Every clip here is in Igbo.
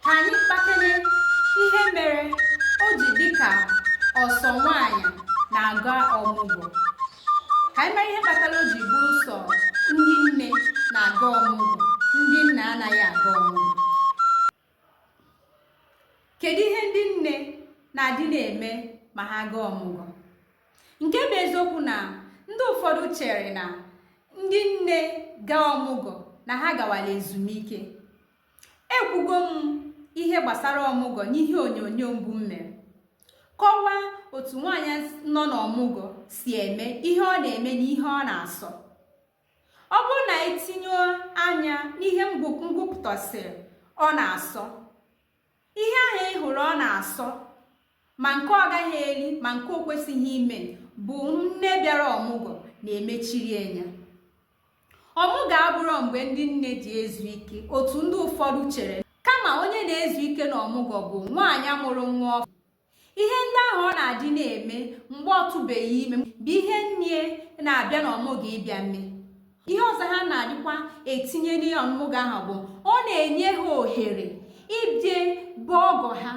ka anyị kpakene ihe mere o ji dịka ọsọ nwaanyị na-aga ọmụgwọ. Ka anyị mara ihe kpatara o ji bụrụ sọ ndị nne na-aga ọmụgwọ, ndị nna anaghị aga ọmụgwọ. Kedu ihe ndị nne na-adị na-eme ma ha gaa ọmụgwọ? Nke bụ eziokwu na ndị ụfọdụ chere na ndị nne gaa ọmụgwọ na ha gawala ezumike. Ekwugo m ihe gbasara ọmụgwọ n'ihe onyonyo mbụ m mere, kọwaa otu nwaanyị nọ n'ọmụgwọ si eme ihe ọ na-eme na ihe ọ na-asọ. Ọ bụrụ na etinye anya n'ihe ngwupụtasịrị ọ na-asọ, ihe ahụ ị hụrụ ọ na-asọ, ma nke ọ gaghị eri ma nke o kwesịghị ime, bụ nne bịara ọmụgwọ na-emechiri enya. Ọmụgwọ abụrụ mgbe ndị nne ji ezu ike otu ndị ụfọdụ chere, kama onye na-ezu ike n'ọmụgwọ bụ nwaanyị amụrụ nwa ọfụ. Ihe ndị ahụ ọ na-adị na-eme mgbe ọ tụbeghị ime bụ ihe nne na-abịa n'ọmụgwọ ịbịa mee. Ihe ọzọ ha na-adịkwa etinye n'ọmụgwọ ahụ bụ ọ na-enye ha ohere ịbịa bụ ọgọ ha,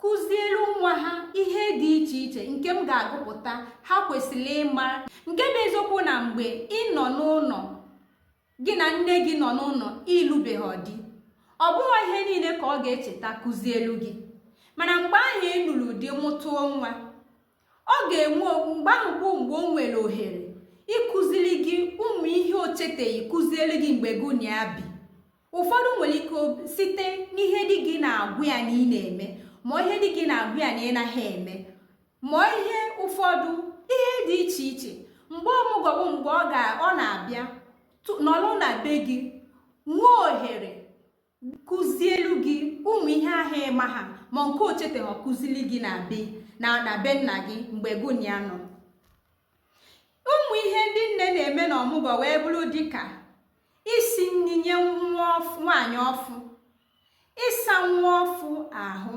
kụzielu nwa ha ihe dị iche iche nke m ga-agụpụta ha kwesịrị ịma. Nke bụ eziokwu na mgbe ị nọ n'ụlọ gị na nne gị nọ n'ụlọ ịlụbeghị di, ọ bụghị ihe niile ka ọ ga-echeta kụzielu gị, mana mgbe ahụ ị lụrụ di mụtụọ nwa, ọ ga-enwe mgbe ahụ bụ mgbe o nwere ohere ịkụziri gị ụmụ ihe o cheteghị kụzielu gị mgbe gị na ya bi. Ụfọdụ nwere ike site n'ihe dị gị na-agwụ ya na ị na-eme, ma ihe dị gị na-agwụ ya na ị naghị eme, ma ihe ụfọdụ ihe dị iche iche. Mgbe ọmụgwọ bụ mgbe ọ na-abịa nọrọ na be gị, nwee ohere kụzielu gị ụmụ ihe ahụ ịma ha, ma nke o cheteghị kụziri gị na be nna gị mgbe gị na ya nọ. Ụmụ ihe ndị nne na-eme n'ọmụgwọ wee bụrụ dịka isi nri nye nwaanyị ọfụ, ịsa nwa ọfụ ahụ,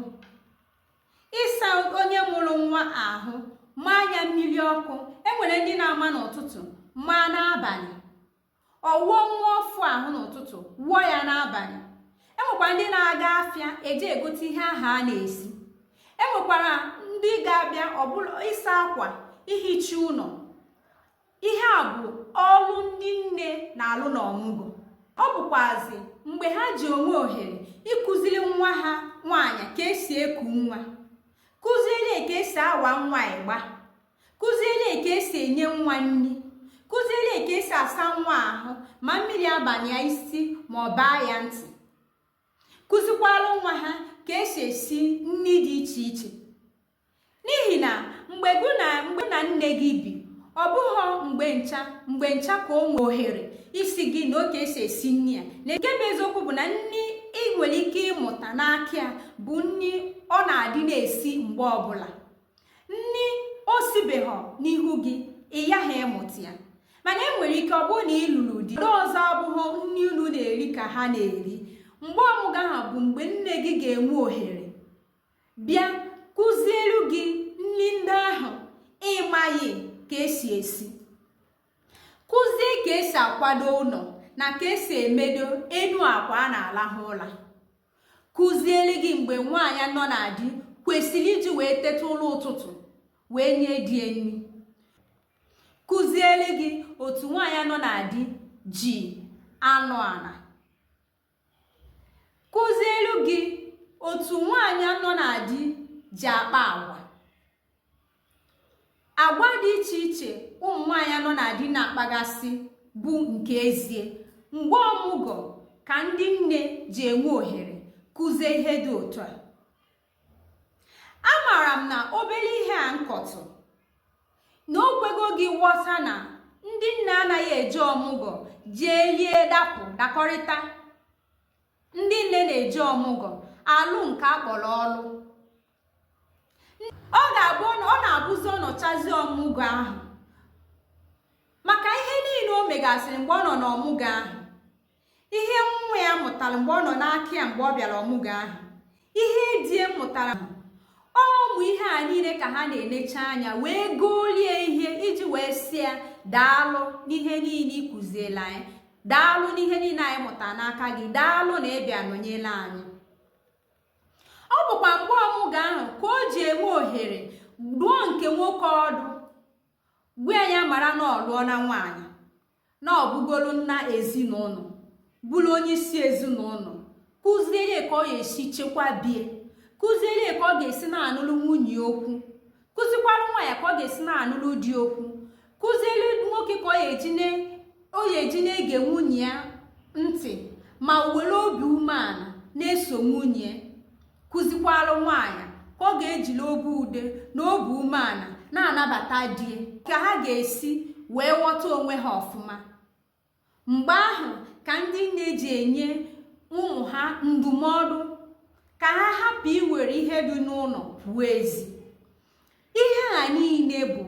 ịsa onye mụrụ nwa ahụ, maa ya mmiri ọkụ. Enwere ndị na-ama n'ụtụtụ, maa n'abalị. Ọwụọ nwa ọfụ ahụ n'ụtụtụ, wụọ ya n'abalị. Enwekwara ndị na-aga afịa eje egote ihe ahụ a na-esi. Enwekwara ndị ga-abịa ọbụla ịsa akwa, ihicha ụlọ. Ihe a bụ ọrụ ndị nne na-alụ n'ọmụgwọ. Ọ bụkwazi mgbe ha ji onwe ohere ịkụziri nwa ha nwaanyị ka esi eku nwa, kụziere ka esi awa nwa ịgba, kụziere ka esi enye nwa nri, kụziere ka esi asa nwa ahụ ma mmiri abanye ya isi ma ọ baa ya ntị, kụzikwara nwa ha ka esi esi nri dị iche iche. N'ihi na mgbe na nne gị bi, ọ bụghị mgbe ncha ka o nwee ohere isi gị na oke esi esi nri ya. Na nke bụ eziokwu bụ na nri ị nwere ike ịmụta n'aka ya bụ nri ọ na-adị na-esi mgbe ọbụla. Nri o sibeghị n'ihu gị, ị yaghị ịmụta ya. Mana enwere ike ọ bụrụ na ị lụrụ di, ndị ọzọ abụghị nri unu na-eri ka ha na-eri. Mgbe ọmụgwọ ahụ bụ mgbe nne gị ga-enwe ohere bịa kụzielu gị nri ndị ahụ ịmaghị ka esi esi, kụzie ka esi akwado ụlọ na ka esi emedo enu akwa a na-alahụ ụra. Kụzielu gị mgbe nwaanyị nọ na di kwesịrị iji wee teta ụlọ ụtụtụ wee nye di nri. Kụzielu gị otu nwaanyị nọ na di ji anụ ala. Kụzielu gị otu nwaanyị nọ na di ji akpa agwa dị iche iche ụmụ nwaanyị nọ na di na-akpagasị bụ nke ezie. Mgbe ọmụgwọ ka ndị nne ji enwe ohere kụzie ihe dị otu a. Amaara m na obere ihe a nkọtụ na okwego gị ghọta na ndị nne anaghị eje ọmụgwọ jee rie dakọrịta. Ndị nne na-eje ọmụgwọ alụ nke akpọrọ ọlụ. Ọ na-abụzi ọnọchazi ọmụgwọ ahụ maka ihe niile o megasịrị mgbe ọ nọ n'ọmụgwọ ahụ, ihe nwa ya mụtara mgbe ọ nọ n'aka ya mgbe ọ bịara ọmụgwọ ahụ, ihe die mụtara. Ụmụ ihe a niile ka ha na-enecha anya wee golie ihe iji wee sị ya daalụ n'ihe niile ị kụziela anyị, daalụ n'ihe niile anyị mụtara n'aka gị, daalụ na ị bịa nọnyere anyị. nwoke ọdụ gbu anya mara na ọlụọ na nwaanyị na ọbụgolu nna ezinụlọ bụrụ onye isi ezinụlọ kụziere ka ọ ga-esi chekwabie kụziere ka ọ ga-esi na-anụrụ nwunye okwu kụzikwara nwaanyị ka ọ ga-esi na-anụrụ di okwu kụziere nwoke ka ọ ga-eji na-ege nwunye ya ntị ma were obi umeala na-eso nwunye kụzikwara nwaanyị ka ọ ga-ejiri obi ude na obi umeala na-anabata di ka ha ga-esi wee ghọta onwe ha ọfụma. Mgbe ahụ ka ndị nne ji enye ụmụ ha ndụmọdụ ka ha hapụ iwere ihe dị n'ụlọ pụọ ezi. Ihe a niile bụ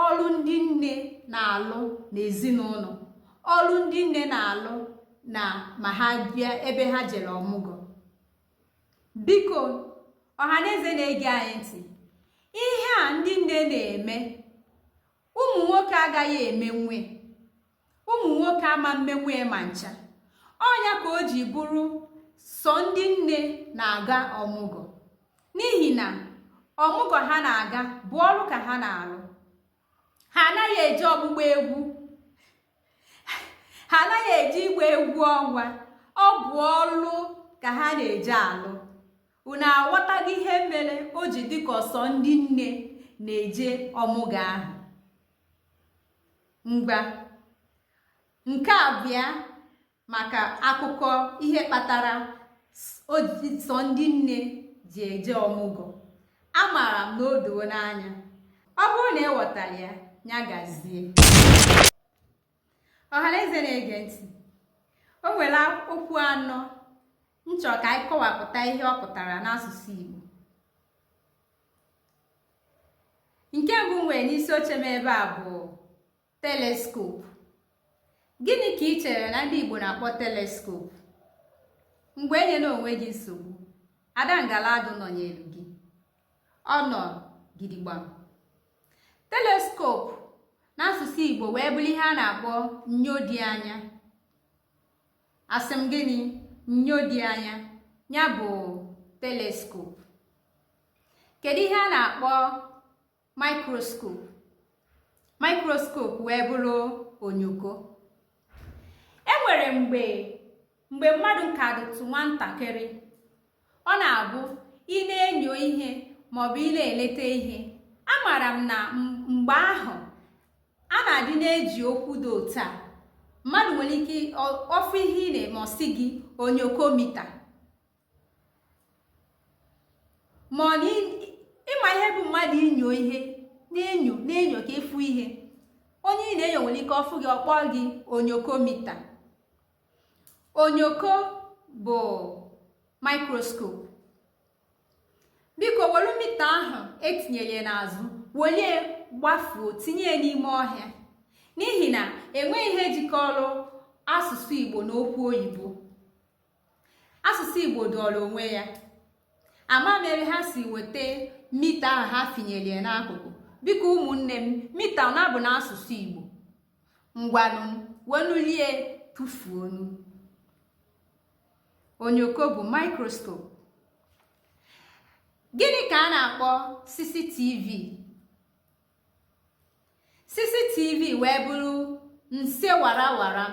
ọrụ ndị nne na-alụ n'ezinụlọ, ọrụ ndị nne na-alụ na ma ha bịa ebe ha jere ọmụgwọ. Biko ọhaneze na-ege anyị ntị, ihe a ndị nne na-eme ụmụ nwoke agaghị emenwe, ụmụ nwoke ama mmenwe ma ncha. Ọnya ka o ji bụrụ sọ ndị nne na-aga ọmụgwọ, n'ihi na ọmụgwọ ha na-aga bụ ọrụ ka ha na-alụ. Ha anaghị eji ọgbụgba egwu, ha anaghị eji igba egwu ọnwa, ọ bụ ọrụ ka ha na-eji alụ. Unu aghọtago ihe mere o ji dịka ọsọ ndị nne na-eje ọmụgwọ ahụ? Ngwa nke a bịa maka akụkọ ihe kpatara sọ ndị nne ji eje ọmụgwọ. Amaara m na o doo n'anya. Ọ bụrụ na ịghọtara ya, ya gazie. Ọhaneze na-ege ntị, o nwere okwu anọ nchọ ka anyị kọwapụta ihe ọ pụtara n'asụsụ Igbo. Nke mbụ nwere n'isi oche m ebe a bụ teleskopu. Gịnị ka ị chere na ndị Igbo na-akpọ teleskopu? Mgbe enye na onwe gị nsogbu, Adangaladụ nọnyelu gị, ọ nọ gidigbam. Teleskopu n'asụsụ Igbo wee bụrụ ihe a na-akpọ nnyo dị anya. Asị m gịnị? Nnyo dị anya, ya bụ teleskopu. Kedu ihe a na-akpọ mikroskopu? Mikroskopu wee bụrụ onyoko. Enwere mgbe mmadụ ka dịtụ nwatakịrị, ọ na-abụ ị na-enyo ihe maọbụ ị na-eleta ihe. Amaara m na mgbe ahụ a na-adị na-eji okwu dị otu a. Mmadụ nwere ike ọfụ ihe ị na-eme ọsị gị onyokomita, ma ọ na ịma ihe bụ mmadụ inyo ihe na-enyo ka ịfụ ihe. Onye ị na-enyo nwere ike ọfụ gị ọkpọ gị onyokomita. Onyoko bụ mikroskopu. Biko were mita ahụ etinyere n'azụ welie gbafuo tinye n'ime ọhịa, n'ihi na enweghị ihe jikọrọ asụsụ Igbo na okwu oyibo. Asụsụ Igbo dọrọ onwe ya. Ama mere ha si weta mita ahụ ha finyere n'akụkụ. Biko ụmụnne m, mita ọ na-abụ n'asụsụ Igbo? Ngwanụ wenulie tụfuonu. Onyoko bụ mikroskopu. Gịnị ka a na-akpọ CCTV? CCTV wee bụrụ nse warawara,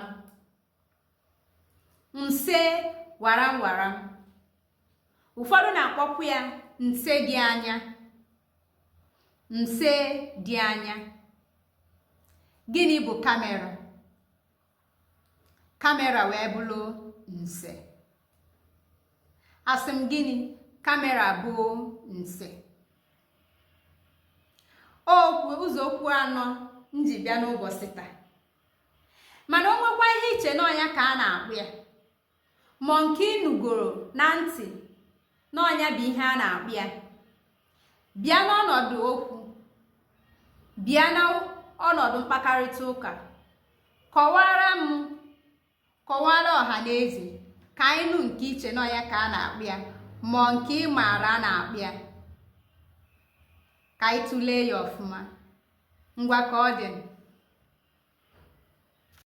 nse warawara. Ụfọdụ na-akpọkwa ya nse dị anya, nse dị anya. Gịnị bụ kamera? Kamera wee bụrụ nse. Asị m gịnị? Kamera bụ nse. Ụzọ okwu anọ nji bịa n'ụbọchị taa. Mana o nwekwa ihe iche n'ọnya ka a na-akpụ ya, ma nke ịnụgoro na ntị n'ọnya bụ ihe a na-akpụ ya. Bịa n'ọnọdụ okwu, bịa n'ọnọdụ mkparịta ụka, kọwara ọha na eze ka anyị nụ nke iche n'ọnya ka a na-akpụ ya, ma nke ị maara a na-akpụ ya, ka anyị tụlee ya ọfụma. Ngwa ka ọ dị.